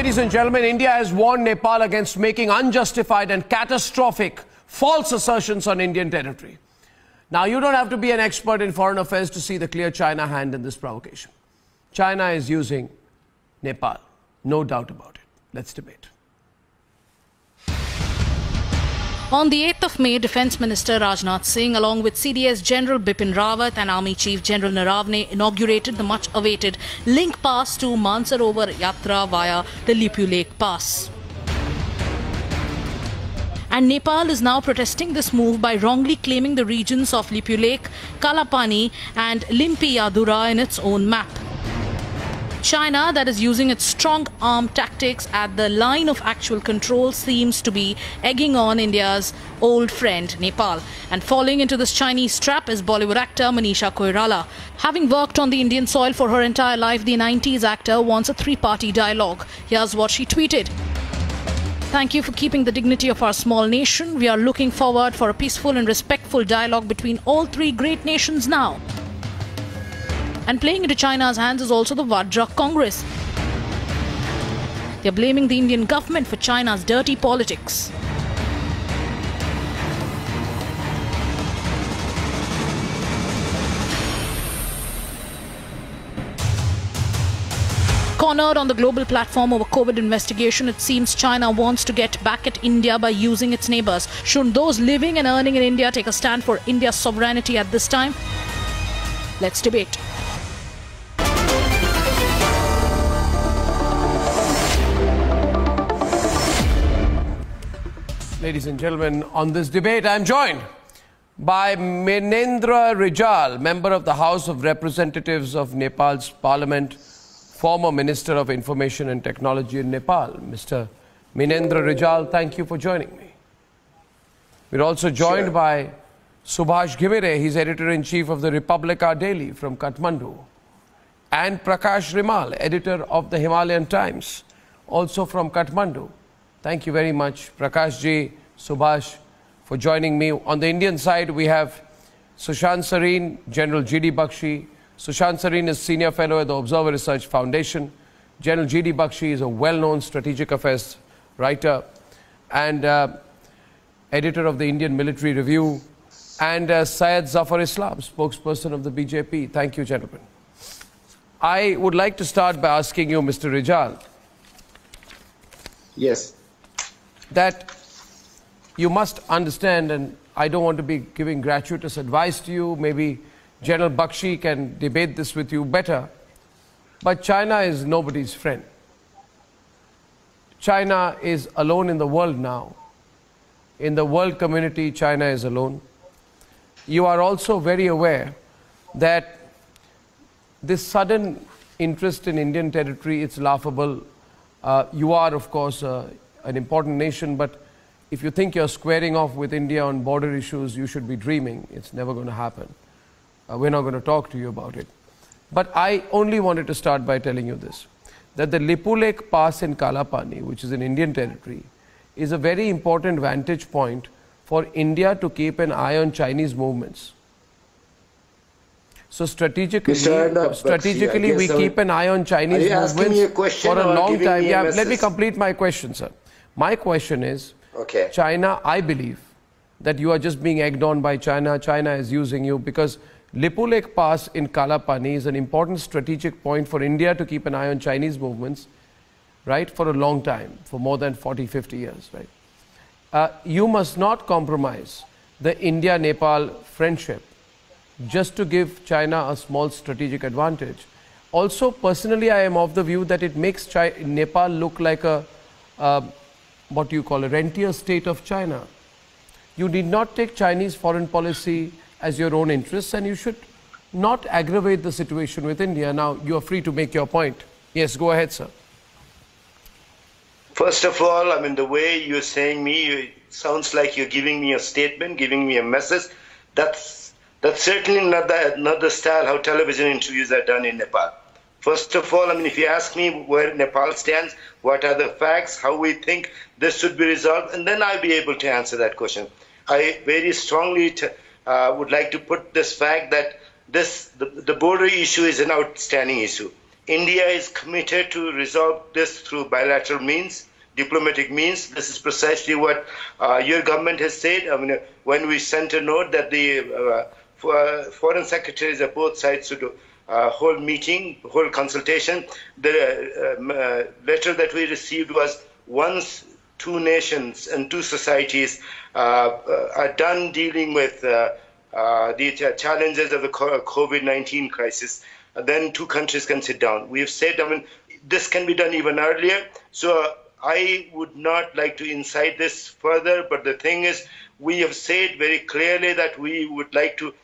ladies and gentlemen, India has warned Nepal against making unjustified and catastrophic false assertions on Indian territory. Now, you don't have to be an expert in foreign affairs to see the clear China hand in this provocation. China is using Nepal, no doubt about it. Let's debate. On the 8th of May, Defence Minister Rajnath Singh, along with CDS General Bipin Rawat and Army Chief General Naravne, inaugurated the much-awaited link pass to Mansarovar Yatra via the Lipu Lake Pass. And Nepal is now protesting this move by wrongly claiming the regions of Lipu Lake, Kalapani and Limpiyadura in its own map. China, that is using its strong arm tactics at the line of actual control, seems to be egging on India's old friend Nepal. And falling into this Chinese trap is Bollywood actor Manisha Koirala. Having worked on the Indian soil for her entire life, the 90s actor wants a three-party dialogue. Here's what she tweeted. Thank you for keeping the dignity of our small nation. We are looking forward for a peaceful and respectful dialogue between all three great nations now. And playing into China's hands is also the Vajra Congress. They're blaming the Indian government for China's dirty politics. Cornered on the global platform over COVID investigation, it seems China wants to get back at India by using its neighbours. Shouldn't those living and earning in India take a stand for India's sovereignty at this time? Let's debate. Ladies and gentlemen, on this debate, I am joined by Minendra Rijal, member of the House of Representatives of Nepal's Parliament, former Minister of Information and Technology in Nepal. Mr. Minendra Rijal, thank you for joining me. We're also joined by Subhash Ghimire, he's Editor-in-Chief of the Republica Daily from Kathmandu, and Prakash Rimal, Editor of the Himalayan Times, also from Kathmandu. Thank you very much, Prakash ji, Subhash, for joining me. On the Indian side, we have Sushant Sareen, General G.D. Bakshi. Sushant Sareen is Senior Fellow at the Observer Research Foundation. General G.D. Bakshi is a well-known strategic affairs writer and editor of the Indian Military Review, and Syed Zafar Islam, spokesperson of the BJP. Thank you, gentlemen. I would like to start by asking you, Mr. Rijal. Yes. That you must understand, and I don't want to be giving gratuitous advice to you, maybe General Bakshi can debate this with you better, but China is nobody's friend. China is alone in the world now. In the world community, China is alone. You are also very aware that this sudden interest in Indian territory, it's laughable. You are, of course, an important nation, but if you think you're squaring off with India on border issues, you should be dreaming. It's never going to happen. We're not going to talk to you about it. But I only wanted to start by telling you this, that the Lipu Lake Pass in Kalapani, which is in Indian territory, is a very important vantage point for India to keep an eye on Chinese movements. So strategically, we keep an eye on Chinese movements for a long time. Yeah, let me complete my question, sir. My question is, China, I believe that you are just being egged on by China. China is using you because Lipu Lake Pass in Kalapani is an important strategic point for India to keep an eye on Chinese movements, right, for a long time, for more than 40, 50 years, right? You must not compromise the India-Nepal friendship just to give China a small strategic advantage. Also, personally, I am of the view that it makes Nepal look like a, what you call a rentier state of China. You need not take Chinese foreign policy as your own interests, and you should not aggravate the situation with India. Now, you are free to make your point. Yes, go ahead, sir. First of all, I mean, the way you're saying me, it sounds like you're giving me a statement, giving me a message. That's certainly not the style how television interviews are done in Nepal. First of all, I mean, if you ask me where Nepal stands, what are the facts, how we think this should be resolved, and then I'll be able to answer that question. I very strongly would like to put this fact that the border issue is an outstanding issue. India is committed to resolve this through bilateral means, diplomatic means. This is precisely what your government has said. I mean, when we sent a note that the foreign secretaries of both sides should hold meeting, hold consultation, the letter that we received was once two nations and two societies are done dealing with the challenges of the COVID-19 crisis, then two countries can sit down. We have said, I mean, this can be done even earlier. So I would not like to incite this further, but the thing is, we have said very clearly that we would like to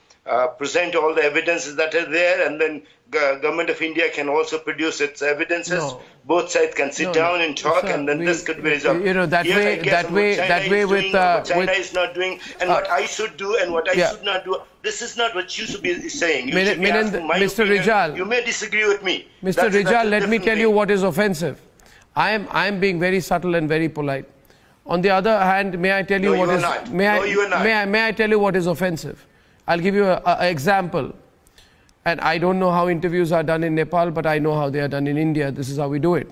present all the evidences that are there, and then Government of India can also produce its evidences. No. Both sides can sit down and talk, sir, and then this could be resolved. You know, that way with what China is not doing, and what I should do, and what I should not do. This is not what you should be saying. You should be asking my Mr. opinion. Rijal, you may disagree with me. Mr. Rijal, let me tell you what is offensive. I am being very subtle and very polite. On the other hand, may I tell you what is may I tell you what is offensive? I'll give you an example. And I don't know how interviews are done in Nepal, but I know how they are done in India. This is how we do it.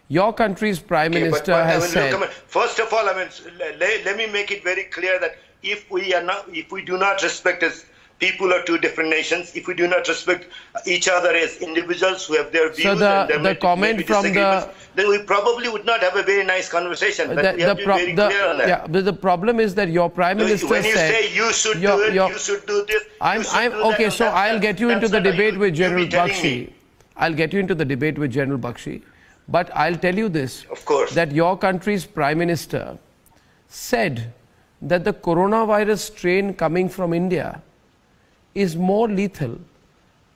Your country's Prime Minister has said... First of all, I mean, let me make it very clear that if we do not respect as people of two different nations, if we do not respect each other as individuals who have their views, so the comment from the... then we probably would not have a very nice conversation. We have to be very clear on that. Yeah, but the problem is that your Prime Minister when you said... say you should do it, you should do this... Okay, so I'll get you into the debate with General Bakshi. I'll get you into the debate with General Bakshi. But I'll tell you this, of course, that your country's Prime Minister said that the coronavirus strain coming from India is more lethal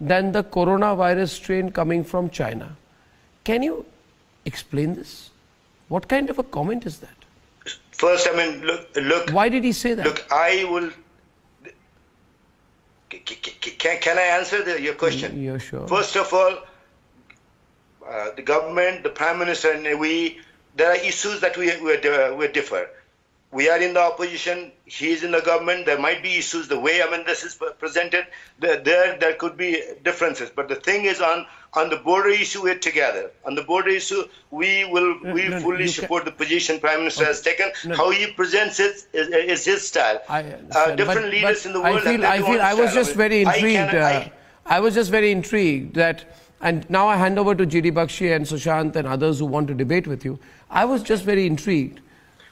than the coronavirus strain coming from China. Can you explain this? What kind of a comment is that? First, I mean, look. Why did he say that? Look, I will... Can I answer your question? Yeah, sure. First of all, the government, the Prime Minister, and there are issues that we differ. We are in the opposition, he is in the government, there might be issues, the way this is presented, there could be differences. But the thing is, on the border issue, we're together. On the border issue, we fully support the position Prime Minister has taken. How he presents it is his style. Different leaders in the world have their own style. I was just very intrigued. I was just very intrigued that, and now I hand over to GD Bakshi and Sushant and others who want to debate with you. I was just very intrigued.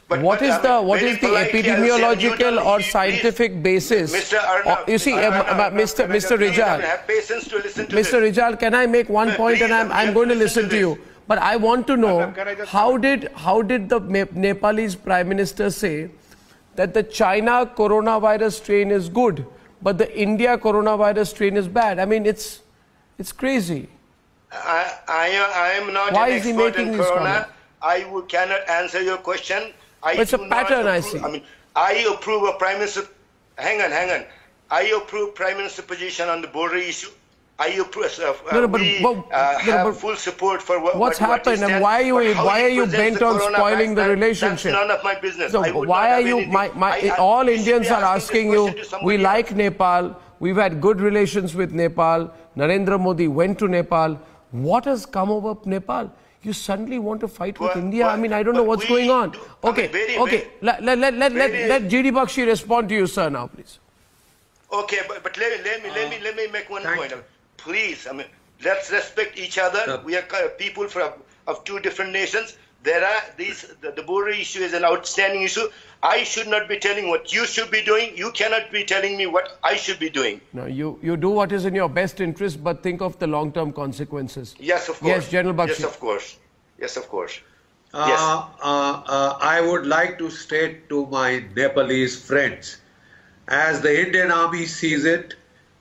What is the epidemiological or scientific basis? Mr. Arnab, you see, Mr. Rijal, have patience to listen to Mr. Rijal, can I make one point, and I'm going to listen to you? But I want to know, how did the Nepalese Prime Minister say that the China coronavirus strain is good, but the India coronavirus strain is bad? I mean, it's crazy. I am not Why an is he expert making in this corona. comment? I cannot answer your question. It's a pattern, I see. I mean, I approve of Prime Minister. Hang on. I approve Prime Minister position on the border issue. I approve. Have full support for what's happened, and why are you bent on spoiling the relationship? That's none of my business. So why are you? All Indians are asking you. We like Nepal. We've had good relations with Nepal. Narendra Modi went to Nepal. What has come over Nepal? You suddenly want to fight with India? I mean, I don't know what's going on. Okay. Let GD Bakshi respond to you, sir, now, please. Okay, but let me make one point. Please, I mean, let's respect each other. We are people of two different nations. There are the border issue is an outstanding issue. I should not be telling what you should be doing. You cannot be telling me what I should be doing. No, you do what is in your best interest, but think of the long-term consequences. Yes, of course. Yes, General Bakshi. Yes, of course. Yes, of course. I would like to state to my Nepalese friends, as the Indian Army sees it,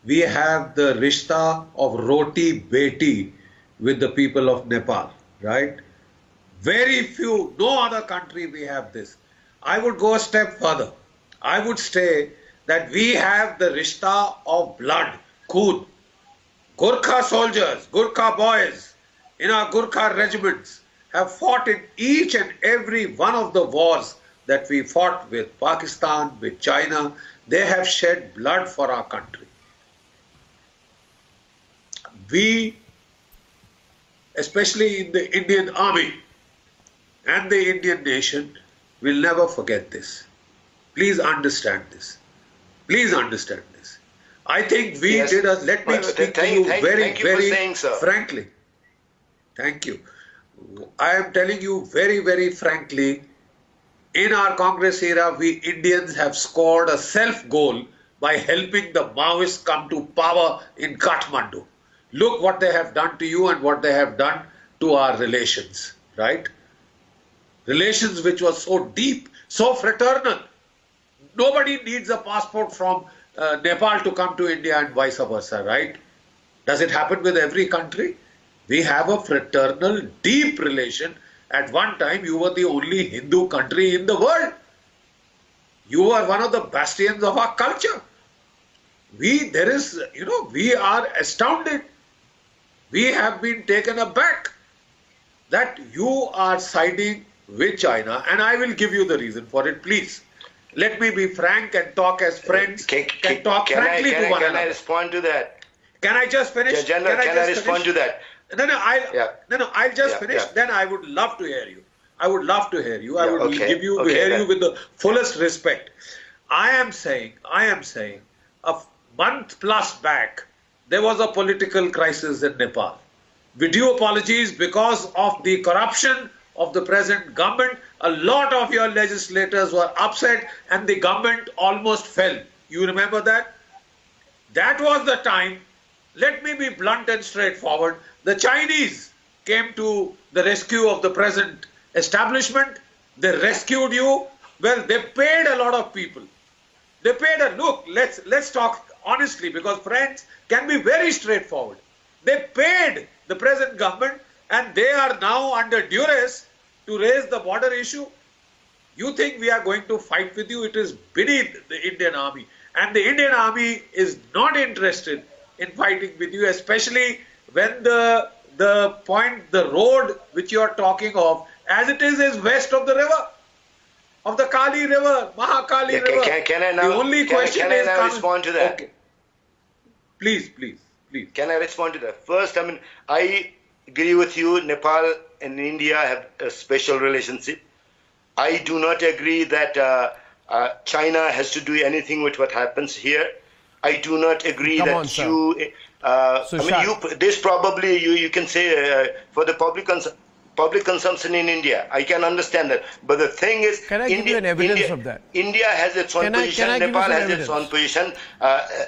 we have the rishta of roti beti with the people of Nepal, right? Very few, no other country we have this. I would go a step further. I would say that we have the rishta of blood, khoon. Gurkha soldiers, Gurkha boys in our Gurkha regiments have fought in each and every one of the wars that we fought with Pakistan, with China. They have shed blood for our country. We especially in the Indian Army and the Indian nation, will never forget this. Please understand this. Please understand this. I think we Yes. did let me speak to you very saying so. frankly. Thank you. I am telling you very frankly, in our Congress era, we Indians have scored a self-goal by helping the Maoists come to power in Kathmandu. Look what they have done to you and what they have done to our relations, right? Relations which was so deep, so fraternal. Nobody needs a passport from Nepal to come to India and vice versa, right? Does it happen with every country? We have a fraternal, deep relation. At one time, you were the only Hindu country in the world. You were one of the bastions of our culture. We are astounded. We have been taken aback that you are siding with China, and I will give you the reason for it, please. Let me be frank and talk as friends, can talk frankly to one another. Can I respond to that? Can I just finish? General, can I respond to that? No, I'll just finish. Yeah. Then I would love to hear you. I would love to hear you. I would hear you with the fullest respect. I am saying, a month plus back, there was a political crisis in Nepal. With due apologies, because of the corruption of the present government, a lot of your legislators were upset and the government almost fell. You remember that? That was the time. Let me be blunt and straightforward. The Chinese came to the rescue of the present establishment. They rescued you. Well, they paid a lot of people. They paid look, let's talk honestly, because friends can be very straightforward. They paid the present government and they are now under duress to raise the border issue. You think we are going to fight with you? It is beneath the Indian Army. And the Indian Army is not interested in fighting with you, especially when the road which you are talking of, as it is west of the river, of the Kali River, Mahakali River. Can I now, the only question is, respond to that? Okay. Please. Can I respond to that? First, I agree with you. Nepal and India have a special relationship. I do not agree that China has to do anything with what happens here. I do not agree this probably you can say for the public consumption in India. I can understand that. But the thing is, can I give you an evidence of that? India has its own position. Nepal has its own position.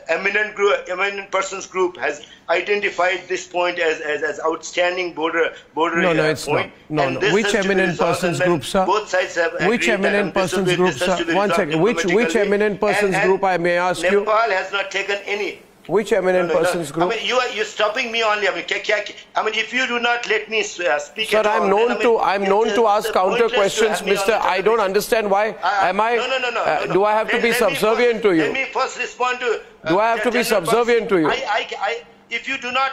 Eminent Persons Group has identified this point as outstanding border it's point. not. No. Which eminent persons group, sir? Both sides have agreed. Which eminent persons group, sir? One second. Which eminent persons group, I may ask you? Nepal has not taken any. Which eminent persons group? You're stopping me only. If you do not let me speak. Sir, I'm known to ask counter questions, Mister. I don't understand why. No. Do I have to be subservient to you? Let me first respond to. Do I have to be subservient to you? If you do not,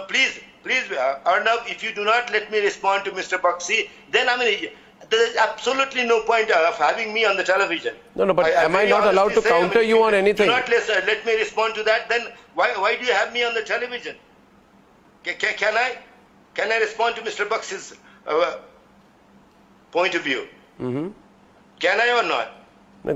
please, Arnav, if you do not let me respond to Mr. Bakshi, then there is absolutely no point of having me on the television. No, but am I not allowed to counter you on anything? Do not let me respond to that, then why do you have me on the television? Can I respond to Mr. Bakshi's point of view? Can I or not?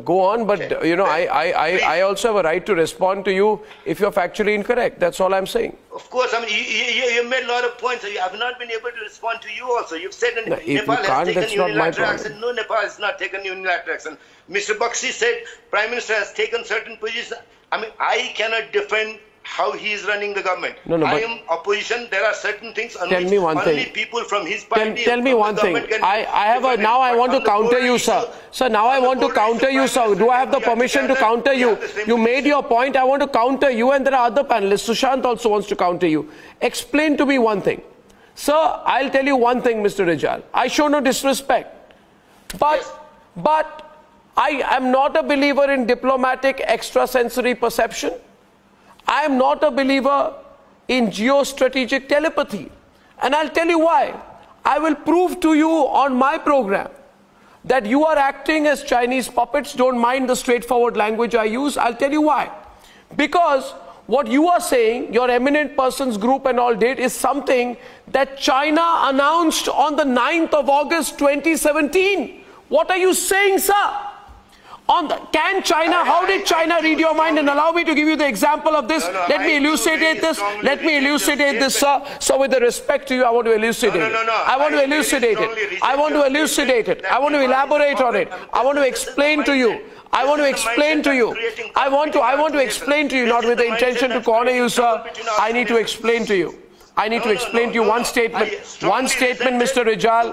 Go on, but I also have a right to respond to you if you're factually incorrect. That's all I'm saying. Of course, you made a lot of points. I have not been able to respond to you also. You've said Nepal has taken unilateral action. No, Nepal has not taken unilateral action. Mr. Bakshi said Prime Minister has taken certain positions. I cannot defend how he is running the government. I am opposition. There are certain things on which only people from his party. Tell me one thing. Now I want to counter you, sir. Sir, now I want to counter you, sir. Do I have the permission to counter you? You made your point. I want to counter you, and there are other panelists. Sushant also wants to counter you. Explain to me one thing. Sir, I'll tell you one thing, Mr. Rijal. I show no disrespect. But I am not a believer in diplomatic extrasensory perception. I am not a believer in geostrategic telepathy. And I'll tell you why. I will prove to you on my program that you are acting as Chinese puppets. Don't mind the straightforward language I use. I'll tell you why. Because what you are saying, your eminent persons group and all did, is something that China announced on the 9th of August 2017. What are you saying, sir? Can China, how did China read your mind? And allow me to give you the example of this. Let me elucidate this. Let me elucidate this, sir. So with the respect to you, I want to elucidate it. I want to elucidate it. I want to elucidate it. I want to elaborate on it. I want to explain to you. I want to explain to you. I want to explain to you, not with the intention to corner you, sir. I need to explain to you. I need to explain to you one statement. One statement, Mr. Rijal.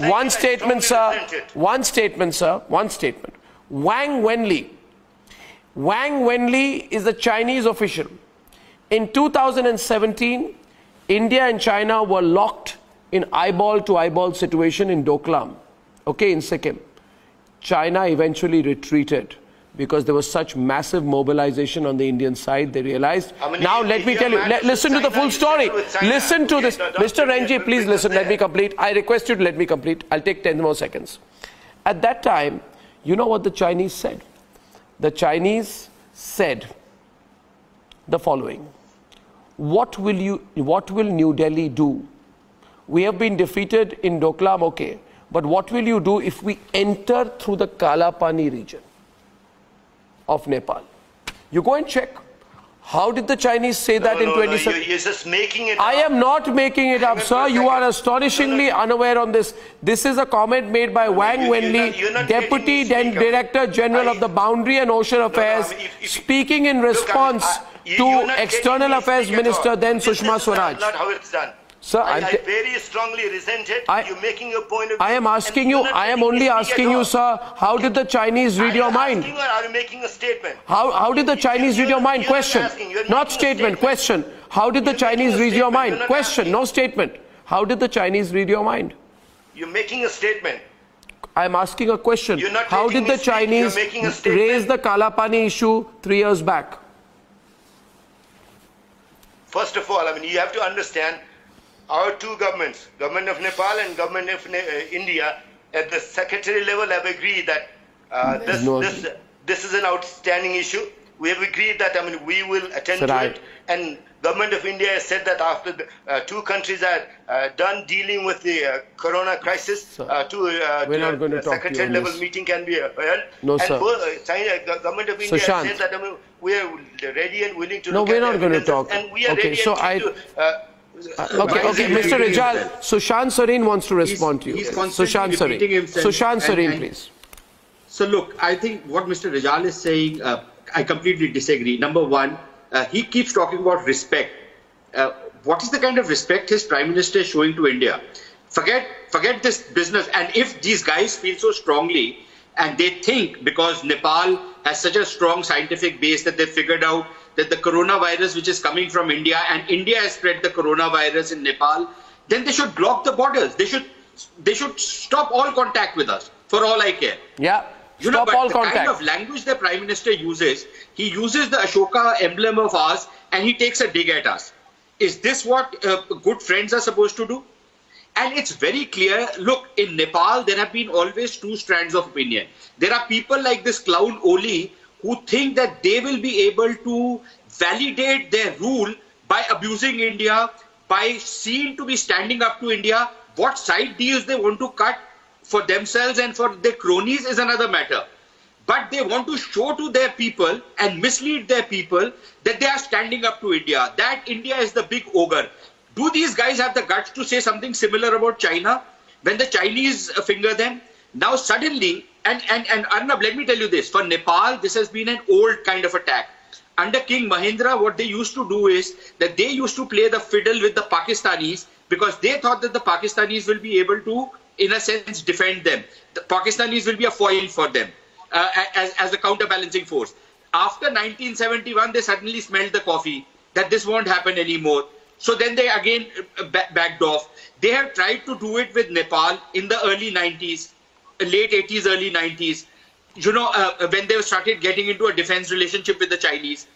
One statement, sir. One statement, sir. One statement. Wang Wenli. Wang Wenli is a Chinese official. In 2017, India and China were locked in eyeball-to-eyeball situation in Doklam, okay, in Sikkim. China eventually retreated because there was such massive mobilization on the Indian side. They realized. Now let me tell you, listen to the full story. Listen to this. Mr. Renji, please listen. Let me complete. I request you to let me complete. I'll take 10 more seconds. At that time, you know what the Chinese said? The Chinese said the following. What will New Delhi do? We have been defeated in Doklam, okay. But what will you do if we enter through the Kalapani region of Nepal? You go and check. How did the Chinese say that in 2017? You're just making it up. I am not making it up, sir. You are astonishingly unaware on this. This is a comment made by Wang Wenli, Deputy Director General of the Boundary and Ocean Affairs, speaking in response to External Affairs Minister, then Sushma Swaraj. That's not how it's done. Sir, I very strongly resent it. You're making your point of view. I am asking you, I am only asking you, sir, how did the Chinese read your mind? Are you making a statement? How did the Chinese read your mind? Question. Not statement, question. How did the Chinese read your mind? Question, no statement. How did the Chinese read your mind? You're making a statement. I am asking a question. How did the Chinese raise the Kalapani issue 3 years back? First of all, I mean, you have to understand, our two governments, government of Nepal and government of India, at the secretary level have agreed that this is an outstanding issue. We have agreed that, I mean, we will attend to it. And government of India has said that after the two countries are done dealing with the corona crisis, the secretary level meeting can be held. No, sir. And government of India has said that, I mean, we are ready and willing to look at we're not going to talk. And we are ready Okay, Mr. Rijal, Sushant Sareen wants to respond to you. Sushant Sareen, please. So look, I think what Mr. Rijal is saying, I completely disagree. Number one, he keeps talking about respect. What is the kind of respect his Prime Minister is showing to India? Forget this business. And if these guys feel so strongly, and they think because Nepal has such a strong scientific base that they figured out that the coronavirus which is coming from India, and India has spread the coronavirus in Nepal, then they should block the borders. They should stop all contact with us, for all I care. Yeah, stop all contact. The kind of language the Prime Minister uses, he uses the Ashoka emblem of ours and he takes a dig at us. Is this what good friends are supposed to do? And it's very clear, look, in Nepal, there have been always two strands of opinion. There are people like this clown Oli who think that they will be able to validate their rule by abusing India, by seeming to be standing up to India. What side deals they want to cut for themselves and for their cronies is another matter. But they want to show to their people and mislead their people that they are standing up to India, that India is the big ogre. Do these guys have the guts to say something similar about China when the Chinese finger them? Now suddenly, and Arnab, let me tell you this, for Nepal, this has been an old kind of attack. Under King Mahendra, what they used to do is that they used to play the fiddle with the Pakistanis because they thought that the Pakistanis will be able to, in a sense, defend them. The Pakistanis will be a foil for them as a counterbalancing force. After 1971, they suddenly smelled the coffee that this won't happen anymore. So then they again backed off. They have tried to do it with Nepal in the early 90s, late 80s, early 90s. You know, when they started getting into a defense relationship with the Chinese.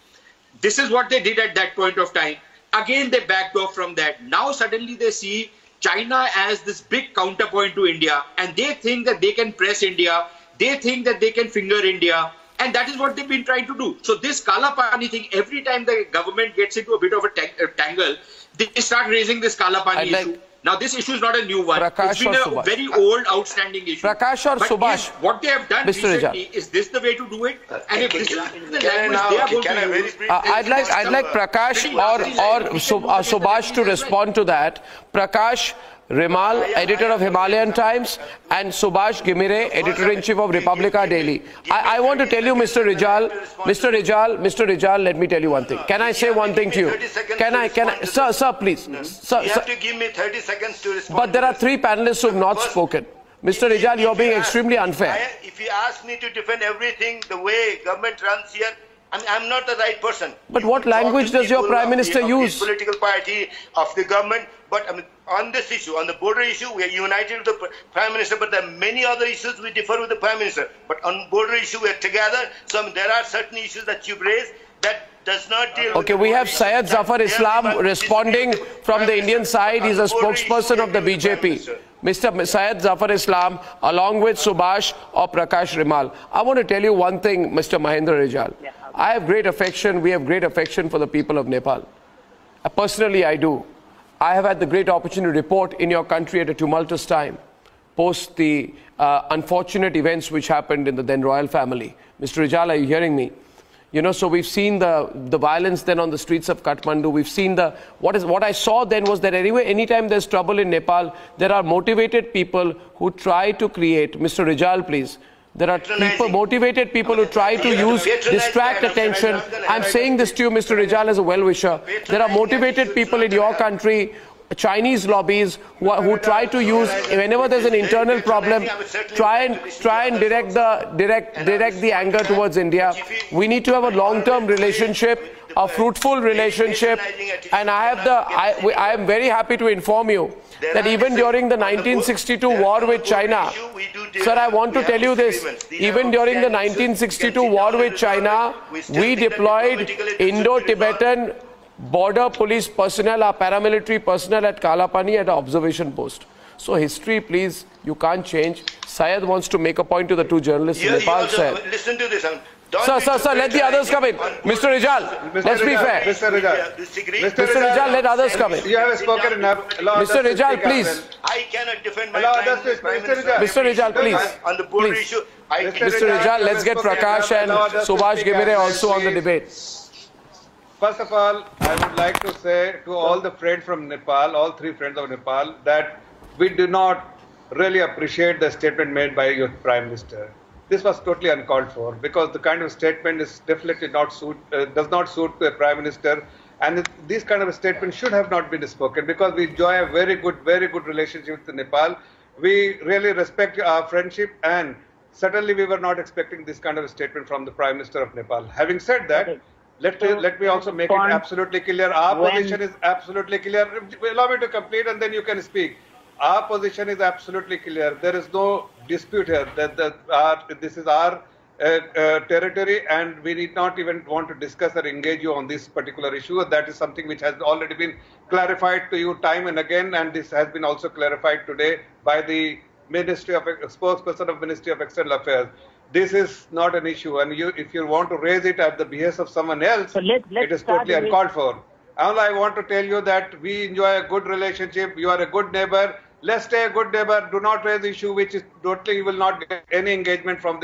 This is what they did at that point of time. Again, they backed off from that. Now suddenly they see China as this big counterpoint to India, and they think that they can press India. They think that they can finger India. And that is what they've been trying to do. So this Kala Pani thing, every time the government gets into a bit of a tangle, they start raising this Kala Pani issue. Now this issue is not a new one. Prakash, it's been a very old, outstanding issue. Prakash or Subhash? What they have done recently, is this the way to do it? And if this is the language they are going to use... I'd like Prakash or Subhash to respond to that. Prakash Rimal, editor of Himalayan Times, and Subhash Ghimire, editor-in-chief of Republica Daily. I want to tell you, Mr. Rijal, let me tell you one thing. Can I say one thing to you? Sir, please. Sir, you have to give me 30 seconds to respond. But there are three panelists who have not spoken. Mr. Rijal, you're being extremely unfair. If you ask me to defend everything the way government runs here, I'm not the right person. But what language does your Prime Minister use? Political party of the government. But on this issue, on the border issue, we are united with the Prime Minister. But there are many other issues we differ with the Prime Minister. But on border issue, we are together. So there are certain issues that you've raised that does not deal with... Okay, we have Syed Zafar Islam responding from the Indian side. He's a spokesperson of the BJP. Mr. Syed Zafar Islam, along with Subhash or Prakash Rimal. I want to tell you one thing, Mr. Mahendra Rijal. I have great affection, we have great affection for the people of Nepal. Personally, I do. I have had the great opportunity to report in your country at a tumultuous time, post the unfortunate events which happened in the then royal family. Mr. Rijal, are you hearing me? You know, so we've seen the violence then on the streets of Kathmandu. We've seen what I saw then was that anyway, anytime there's trouble in Nepal, there are motivated people who try to create, Mr. Rijal, please, there are motivated people who try to distract attention. I'm saying this to you, Mr. Rijal, as a well-wisher. There are motivated people in your country, Chinese lobbies, who try to use, whenever there's an internal problem, try and direct the anger towards India. We need to have a long-term relationship, a fruitful relationship, and I am very happy to inform you that even during the 1962 war with China, sir, I want to tell you this, even during the 1962 war with China, we deployed Indo-Tibetan border police personnel, our paramilitary personnel at Kala Pani at an observation post. So history, please, you can't change. Syed wants to make a point to the two journalists in Nepal. Listen to this. Sir, let the others come in. Mr. Rijal, let's be fair. Mr. Rijal, let others come in. You have spoken enough. Mr. Rijal, please. I cannot defend my Mr. Rijal, please. On the border issue, Mr. Rijal, let's get Prakash and Subhash Ghimire also on the debate. First of all, I would like to say to all the friends from Nepal, all three friends of Nepal, that we do not really appreciate the statement made by your Prime Minister. This was totally uncalled for, because the kind of statement is definitely does not suit the Prime Minister, and this kind of a statement should have not been spoken, because we enjoy a very good relationship with Nepal. We really respect our friendship, and certainly we were not expecting this kind of a statement from the Prime Minister of Nepal. Having said that, let me also make it absolutely clear. Our position is absolutely clear. Allow me to complete and then you can speak. Our position is absolutely clear. There is no dispute here that this is our territory, and we need not even want to discuss or engage you on this particular issue. That is something which has already been clarified to you time and again, and this has been also clarified today by the spokesperson of Ministry of External Affairs. This is not an issue, and if you want to raise it at the behest of someone else, it is totally uncalled for. All I want to tell you that we enjoy a good relationship. You are a good neighbor. Let's stay a good neighbor. Do not raise issue which is totally will not get any engagement from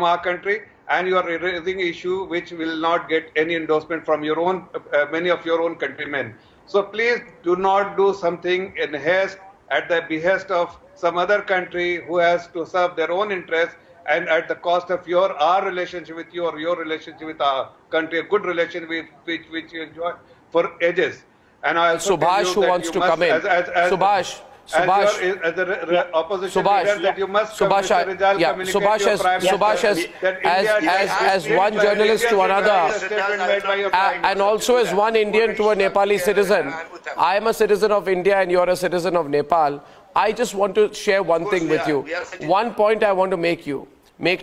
our country, and you are raising issue which will not get any endorsement from your own many of your own countrymen. So please do not do something in haste at the behest of some other country who has to serve their own interests, and at the cost of our relationship with you or your relationship with our country, a good relationship which you enjoy for ages. And I also Subhash, who wants to come in. Subhash. As the opposition leader, that you must as one journalist to another, and also as one Indian to a Nepali citizen. I am a citizen of India and you are a citizen of Nepal. I just want to share one thing with you. One point I want to make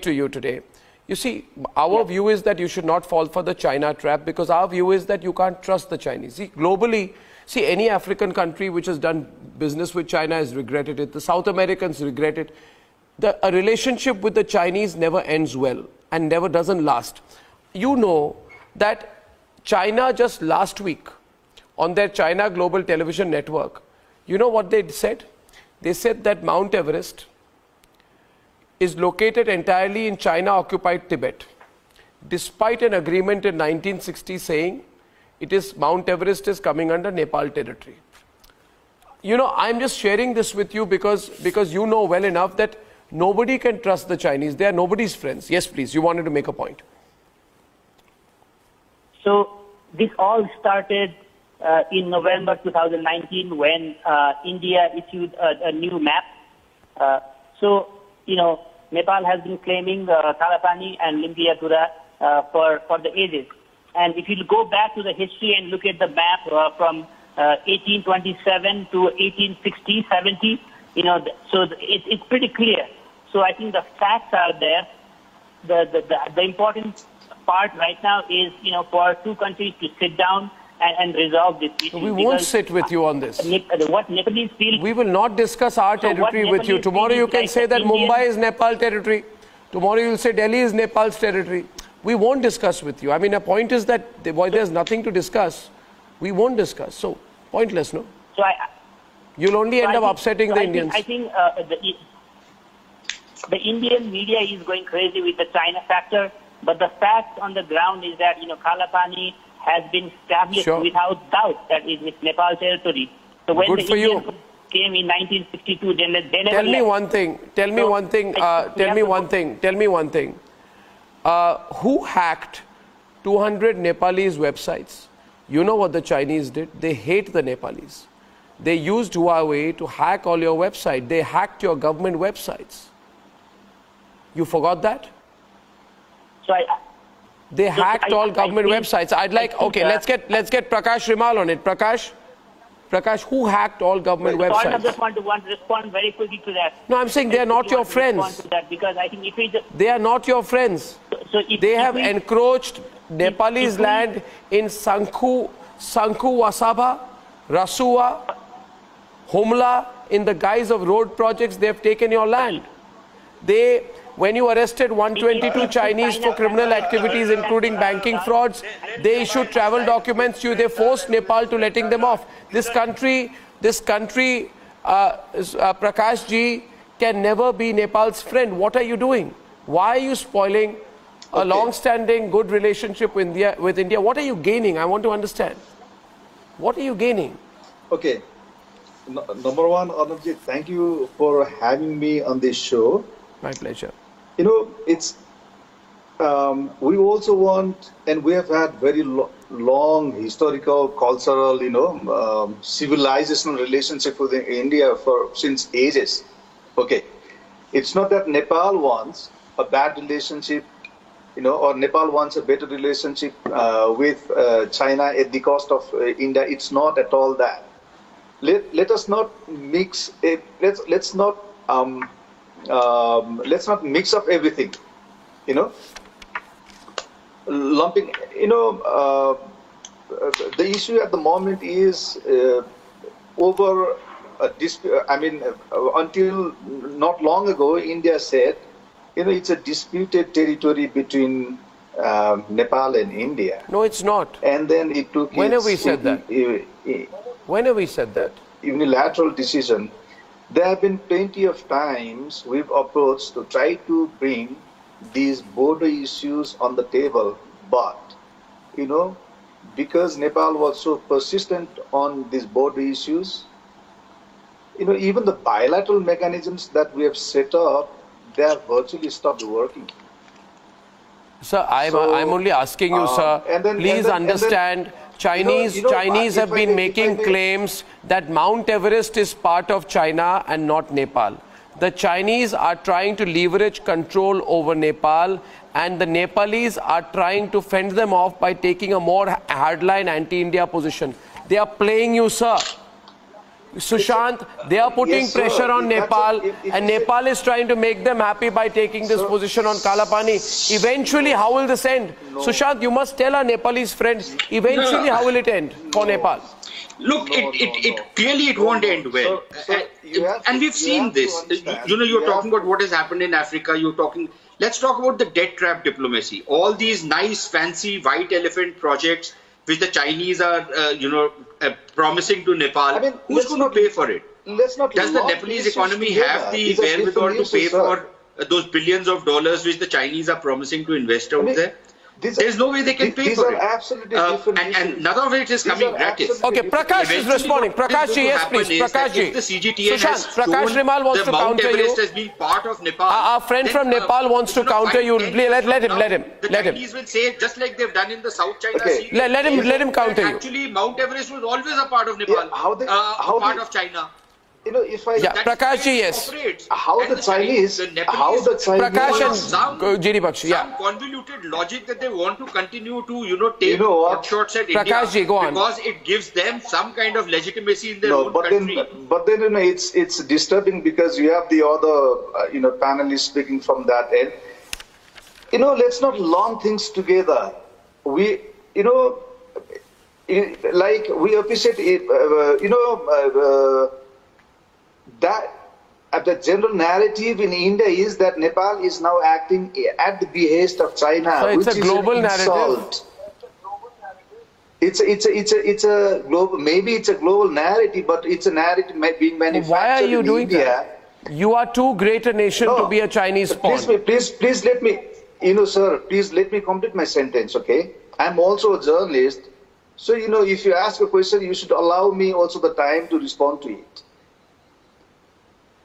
to you today. You see, our view is that you should not fall for the China trap, because our view is that you can't trust the Chinese. See, globally, any African country which has done business with China has regretted it. The South Americans regret it. A relationship with the Chinese never ends well. and never doesn't last. You know that China just last week on their China Global Television Network, you know what they said? They said that Mount Everest is located entirely in China-occupied Tibet, despite an agreement in 1960 saying Mount Everest is coming under Nepal territory. You know, I'm just sharing this with you because you know well enough that nobody can trust the Chinese. They are nobody's friends. Yes, please, you wanted to make a point. So this all started in November 2019 when India issued a new map. So, you know, Nepal has been claiming Kalapani and Limpiadura for the ages. And if you go back to the history and look at the map from 1827 to 1860, 70, you know, so it's pretty clear. So I think the facts are there. The important part right now is, you know, for two countries to sit down and resolve this issue. We won't sit with you on this. What Nepalese feel... We will not discuss our territory with you. Tomorrow you can say that Mumbai is Nepal territory. Tomorrow you will say Delhi is Nepal's territory. We won't discuss with you. I mean, the point is that there's nothing to discuss. We won't discuss. So, pointless, no? So you'll only end up upsetting the Indians. I think the Indian media is going crazy with the China factor, but the fact on the ground is that, you know, Kalapani has been established without doubt that is Nepal territory. So when Good the for Indians you. came in 1962, they never Tell me one thing. Tell me one thing. Who hacked 200 Nepalese websites? You know what the Chinese did? They hate the Nepalese. They used Huawei to hack all your website. They hacked your government websites. You forgot that? They hacked all government websites. I'd like, okay, let's get Prakash Rimal on it. Prakash, who hacked all government websites? I just want to respond very quickly to that. No, I'm saying they are not your friends. Because I think if we just, they are not your friends. They have encroached Nepalese land in Sanku Wasaba, Rasua, Humla, in the guise of road projects. They have taken your land. When you arrested 122 Chinese for criminal activities, including banking frauds, they issued travel documents to you. They forced Nepal to letting them off. This country, Prakash ji, can never be Nepal's friend. What are you doing? Why are you spoiling a long-standing good relationship with India? What are you gaining? I want to understand. What are you gaining? Okay. Number one, Arnabji, thank you for having me on this show. My pleasure. You know, it's we also want, and we have had very long historical, cultural, you know, civilizational relationship with India since ages. Okay, it's not that Nepal wants a bad relationship, you know, or Nepal wants a better relationship with China at the cost of India. It's not at all that. Let us not mix. Let's not mix up everything, you know. Lumping, you know, the issue at the moment is over a dispute. I mean, until not long ago, India said, you know, it's a disputed territory between Nepal and India. No, it's not. And then it took. When have we said that? When have we said that? Unilateral decision. There have been plenty of times we've approached to try to bring these border issues on the table, but, you know, because Nepal was so persistent on these border issues, you know, even the bilateral mechanisms that we have set up, they have virtually stopped working. Sir, I'm only asking you, sir, please understand, Chinese have been making claims that Mount Everest is part of China and not Nepal. The Chinese are trying to leverage control over Nepal, and the Nepalese are trying to fend them off by taking a more hardline anti-India position. They are playing you, sir. Sushant, they are putting pressure on Nepal, and Nepal is trying to make them happy by taking this position on Kalapani. Eventually, how will this end? Sushant, you must tell our Nepalese friends, eventually how will it end for Nepal? Look, clearly it won't end well. And we've seen this. You know, you're talking about what has happened in Africa. You're talking, let's talk about the debt trap diplomacy. All these nice, fancy white elephant projects which the Chinese are, promising to Nepal. I mean, who's going to pay for it? Let's not. Does the Nepalese economy have the wherewithal to pay for those billions of dollars which the Chinese are promising to invest out there? There's no way they can pay for it. These are absolutely different and none of it is coming gratis. Okay, Prakash is responding. Prakash ji, yes, please. Prakash ji. The CGTN has Prakash Rimal wants to Mount counter Everest you. as being part of Nepal. Our friend from Nepal wants to counter you. Let him. The Chinese will say, just like they've done in the South China Sea. Let him counter you. Actually, Mount Everest was always a part of Nepal, part of China. Prakash ji, yes. How the Chinese, Prakash and GD Bakshi, some convoluted logic that they want to continue to, take shots at Prakash India ji, go on. because it gives them some kind of legitimacy in their own country. But then, it's disturbing because you have the other, panelists speaking from that end. Let's not lump things together. We, like we appreciate it, that the general narrative in India is that Nepal is now acting at the behest of China, so which it's a global is an insult. It's a global. Maybe it's a global narrative, but it's a narrative being manufactured. Why are you in doing India. that? You are too great a nation to be a Chinese pawn. Please let me, sir. Please let me complete my sentence. Okay, I'm also a journalist, so if you ask a question, you should allow me also the time to respond to it.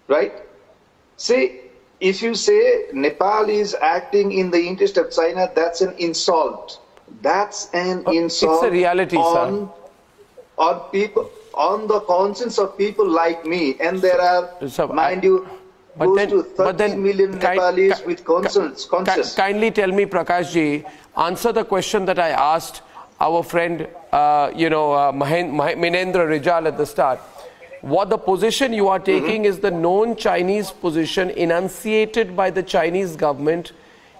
Right? See, if you say Nepal is acting in the interest of China, that's an insult. That's an insult. It's a reality, sir. On people, on the conscience of people like me, and there are, mind you, close to 30 million Nepalis with conscience. Kindly tell me, Prakash ji, answer the question that I asked our friend, Minendra Rijal at the start. What the position you are taking is the known Chinese position enunciated by the Chinese government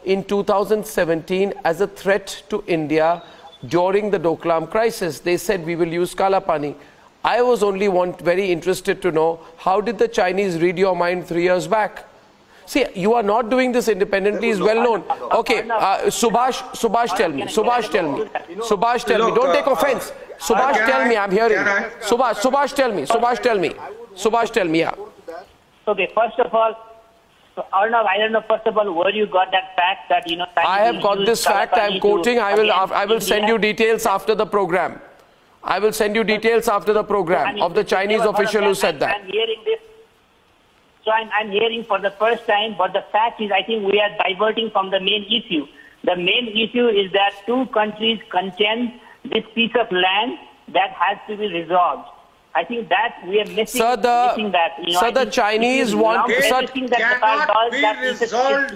in 2017 as a threat to India during the Doklam crisis. They said we will use Kalapani. I was only very interested to know, how did the Chinese read your mind 3 years back? See, you are not doing this independently is well known. Okay, Subhash, tell me. Subhash, tell me. Subhash, tell me. Don't take offense. Subhash, tell me. I'm hearing. Subhash, tell me. Subhash, tell me. Subhash, tell me. Yeah. Okay, first of all, Arnav, I don't know, first of all, where you got that fact that, I have got this fact. I'm quoting. I will send you details after the program. I will send you details after the program of the Chinese official who said that. I'm hearing this. So I'm hearing for the first time, but the fact is, I think we are diverting from the main issue. The main issue is that two countries contend this piece of land that has to be resolved. I think that we are missing, missing that. The Chinese want... It cannot be resolved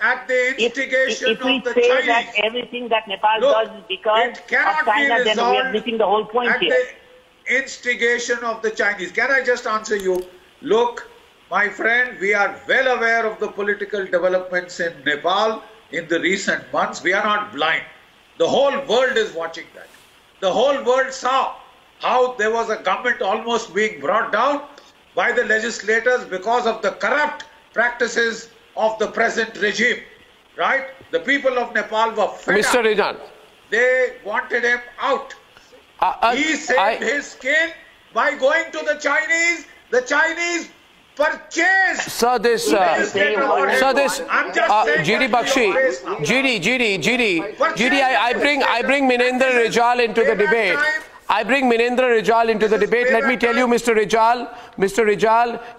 at the instigation of the Chinese. If we say that everything that Nepal does is because of China, then we are missing the whole point here. At the instigation of the Chinese. Can I just answer you? Look, my friend, we are well aware of the political developments in Nepal in the recent months. We are not blind. The whole world is watching that. The whole world saw how there was a government almost being brought down by the legislators because of the corrupt practices of the present regime. Right? The people of Nepal were fed Mr. up. Rijal. They wanted him out. He saved his skin by going to the Chinese. The Chinese purchased. Sir, this, GD Bakshi, GD, I bring Minendra Rijal into the debate. Let me tell you, Mr. Rijal,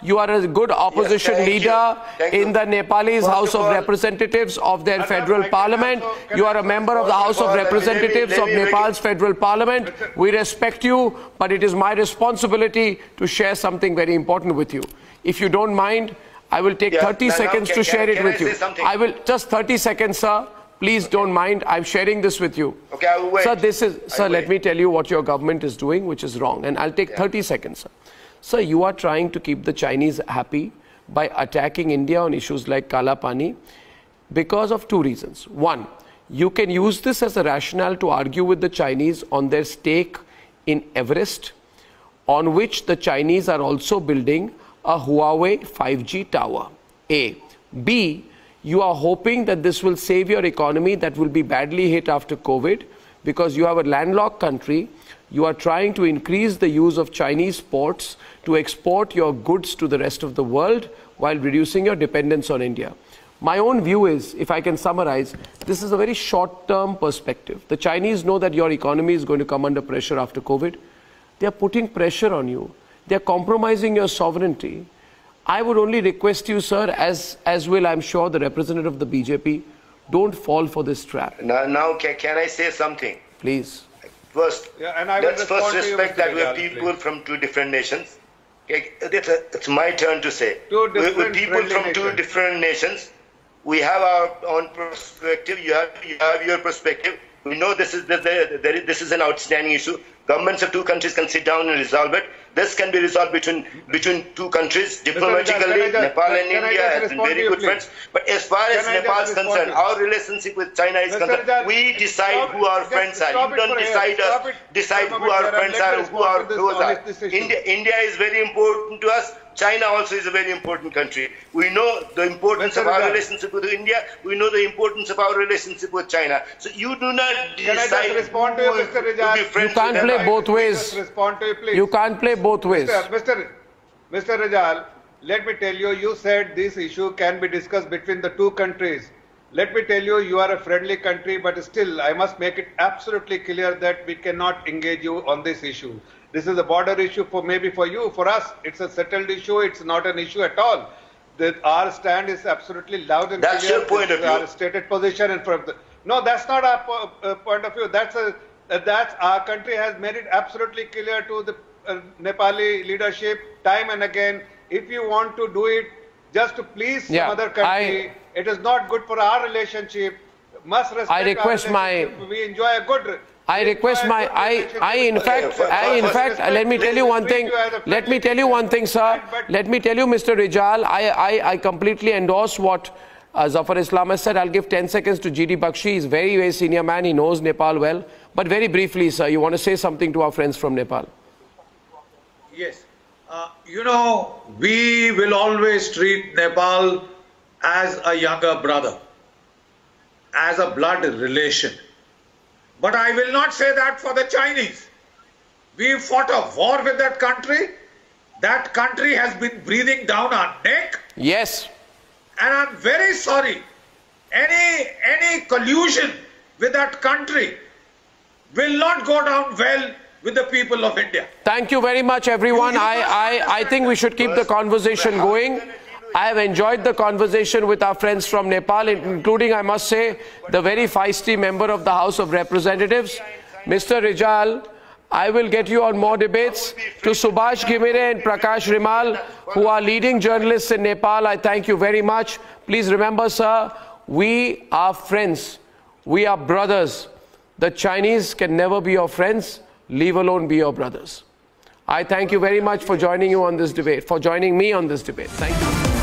you are a good opposition leader in the Nepalese House of Representatives of their federal parliament. You are a member of the House of Representatives of Nepal's federal parliament. We respect you, but it is my responsibility to share something very important with you. If you don't mind, I will take 30 seconds to share it with you. I will just 30 seconds, sir. Please don't mind. I'm sharing this with you. Okay, I will wait. Sir, let me tell you what your government is doing, which is wrong. And I'll take 30 seconds, sir. Sir, you are trying to keep the Chinese happy by attacking India on issues like Kalapani because of two reasons. One, you can use this as a rationale to argue with the Chinese on their stake in Everest, on which the Chinese are also building a Huawei 5G tower. A. B. You are hoping that this will save your economy that will be badly hit after COVID, because you have a landlocked country. You are trying to increase the use of Chinese ports to export your goods to the rest of the world while reducing your dependence on India. My own view is, if I can summarize, this is a very short-term perspective. The Chinese know that your economy is going to come under pressure after COVID. They are putting pressure on you. They are compromising your sovereignty. I would only request you, sir, as will, I'm sure, the representative of the BJP, don't fall for this trap. Now can I say something? Please. First, let's first respect that we are people from two different nations. It's my turn to say. We're people from two different nations. We have our own perspective. You have your perspective. We know this is an outstanding issue. Governments of two countries can sit down and resolve it. This can be resolved between two countries diplomatically. Nepal and India have been very good friends. But as far as Nepal is concerned, our relationship with China is concerned, we decide who our friends are. You don't decide who our friends are, who our foes are. India is very important to us. China also is a very important country. We know the importance of our relationship with India. We know the importance of our relationship with China. So you do not decide who to be friends. You can't play both ways. You can't play both ways. Mr. Rijal, let me tell you, you said this issue can be discussed between the two countries. Let me tell you, you are a friendly country, but still, I must make it absolutely clear that we cannot engage you on this issue. This is a border issue maybe for you. For us, it's a settled issue. It's not an issue at all. Our stand is absolutely loud and clear. That's your point of view. Our stated position in front of No, that's not our point of view. That's our country has made it absolutely clear to the Nepali leadership time and again. If you want to do it just to please some other country, it is not good for our relationship. Must respect our relationship. We enjoy a good. In fact, let me tell you one thing. Let me tell you one thing, sir. Let me tell you, Mr. Rijal, I completely endorse what Zafar Islam has said. I'll give 10 seconds to GD Bakshi. He's a very, very senior man. He knows Nepal well. But very briefly, sir, you want to say something to our friends from Nepal? Yes. You know, we will always treat Nepal as a younger brother, as a blood relation. But I will not say that for the Chinese. We fought a war with that country. That country has been breathing down our neck. Yes. And I'm very sorry. Any collusion with that country will not go down well with the people of India. Thank you very much, everyone. I think we should keep the conversation going. I have enjoyed the conversation with our friends from Nepal, including, I must say, the very feisty member of the House of Representatives. Mr. Rijal, I will get you on more debates. To Subhash Ghimire and Prakash Rimal, who are leading journalists in Nepal, I thank you very much. Please remember, sir, we are friends. We are brothers. The Chinese can never be your friends, leave alone be your brothers. I thank you very much for joining me on this debate. Thank you.